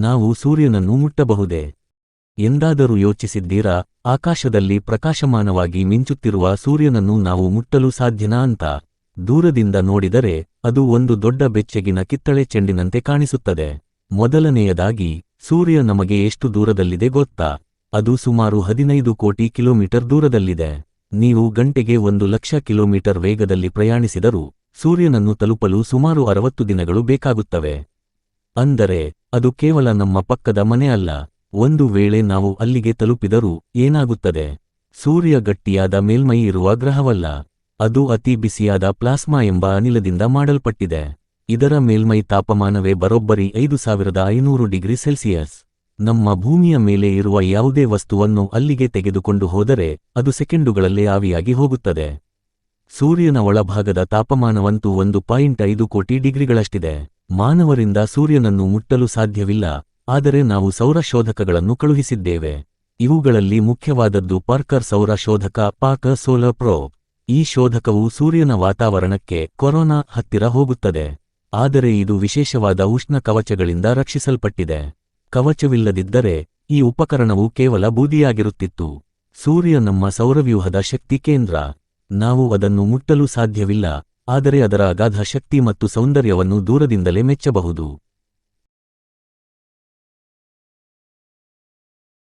ನಾವು ಸೂರ್ಯನನ್ನು ಮುಟ್ಟಬಹುದೇ ಎಂದಾದರೂ ಯೋಚಿಸಿದ್ದೀರಾ? ಆಕಾಶದಲ್ಲಿ ಪ್ರಕಾಶಮಾನವಾಗಿ ಮಿಂಚುತ್ತಿರುವ ಸೂರ್ಯನನ್ನು ನಾವು ಮುಟ್ಟಲು ಸಾಧ್ಯನಾ ಅಂತ? ದೂರದಿಂದ ನೋಡಿದರೆ ಅದು ಒಂದು ದೊಡ್ಡ ಬೆಚ್ಚಗಿನ ಕಿತ್ತಳೆ ಚೆಂಡಿನಂತೆ ಕಾಣಿಸುತ್ತದೆ. ಮೊದಲನೆಯದಾಗಿ, ಸೂರ್ಯ ನಮಗೆ ಎಷ್ಟು ದೂರದಲ್ಲಿದೆ ಗೊತ್ತಾ? ಅದು ಸುಮಾರು 15 ಕೋಟಿ ಕಿಲೋಮೀಟರ್ ದೂರದಲ್ಲಿದೆ. ನೀವು ಗಂಟೆಗೆ 1,00,000 ಕಿಲೋಮೀಟರ್ ವೇಗದಲ್ಲಿ ಪ್ರಯಾಣಿಸಿದರೂ ಸೂರ್ಯನನ್ನು ತಲುಪಲು ಸುಮಾರು 60 ದಿನಗಳು ಬೇಕಾಗುತ್ತವೆ. ಅಂದರೆ ಅದು ಕೇವಲ ನಮ್ಮ ಪಕ್ಕದ ಮನೆ ಅಲ್ಲ. ಒಂದು ವೇಳೆ ನಾವು ಅಲ್ಲಿಗೆ ತಲುಪಿದರೂ ಏನಾಗುತ್ತದೆ? ಸೂರ್ಯ ಗಟ್ಟಿಯಾದ ಮೇಲ್ಮೈ ಇರುವ ಗ್ರಹವಲ್ಲ. ಅದು ಅತಿ ಬಿಸಿಯಾದ ಪ್ಲಾಸ್ಮಾ ಎಂಬ ಅನಿಲದಿಂದ ಮಾಡಲ್ಪಟ್ಟಿದೆ. ಇದರ ಮೇಲ್ಮೈ ತಾಪಮಾನವೇ ಬರೋಬ್ಬರಿ 5500 ಡಿಗ್ರಿ ಸೆಲ್ಸಿಯಸ್. ನಮ್ಮ ಭೂಮಿಯ ಮೇಲೆ ಇರುವ ಯಾವುದೇ ವಸ್ತುವನ್ನು ಅಲ್ಲಿಗೆ ತೆಗೆದುಕೊಂಡು ಹೋದರೆ ಅದು ಸೆಕೆಂಡುಗಳಲ್ಲೇ ಆವಿಯಾಗಿ ಹೋಗುತ್ತದೆ. ಸೂರ್ಯನ ಒಳಭಾಗದ ತಾಪಮಾನವಂತೂ 1.5 ಕೋಟಿ ಡಿಗ್ರಿಗಳಷ್ಟಿದೆ. ಮಾನವರಿಂದ ಸೂರ್ಯನನ್ನು ಮುಟ್ಟಲು ಸಾಧ್ಯವಿಲ್ಲ, ಆದರೆ ನಾವು ಸೌರ ಶೋಧಕಗಳನ್ನು ಕಳುಹಿಸಿದ್ದೇವೆ. ಇವುಗಳಲ್ಲಿ ಮುಖ್ಯವಾದದ್ದು ಪಾರ್ಕರ್ ಸೌರ ಶೋಧಕ, ಪಾರ್ಕರ್ ಸೋಲಾರ್ ಪ್ರೋಬ್. ಈ ಶೋಧಕವು ಸೂರ್ಯನ ವಾತಾವರಣಕ್ಕೆ ಕೊರೋನಾ ಹತ್ತಿರ ಹೋಗುತ್ತದೆ, ಆದರೆ ಇದು ವಿಶೇಷವಾದ ಉಷ್ಣ ಕವಚಗಳಿಂದ ರಕ್ಷಿಸಲ್ಪಟ್ಟಿದೆ. ಕವಚವಿಲ್ಲದಿದ್ದರೆ ಈ ಉಪಕರಣವು ಕೇವಲ ಬೂದಿಯಾಗಿರುತ್ತಿತ್ತು. ಸೂರ್ಯ ನಮ್ಮ ಸೌರವ್ಯೂಹದ ಶಕ್ತಿ ಕೇಂದ್ರ. ನಾವು ಅದನ್ನು ಮುಟ್ಟಲು ಸಾಧ್ಯವಿಲ್ಲ, ಆದರೆ ಅದರ ಅಗಾಧ ಶಕ್ತಿ ಮತ್ತು ಸೌಂದರ್ಯವನ್ನು ದೂರದಿಂದಲೇ ಮೆಚ್ಚಬಹುದು.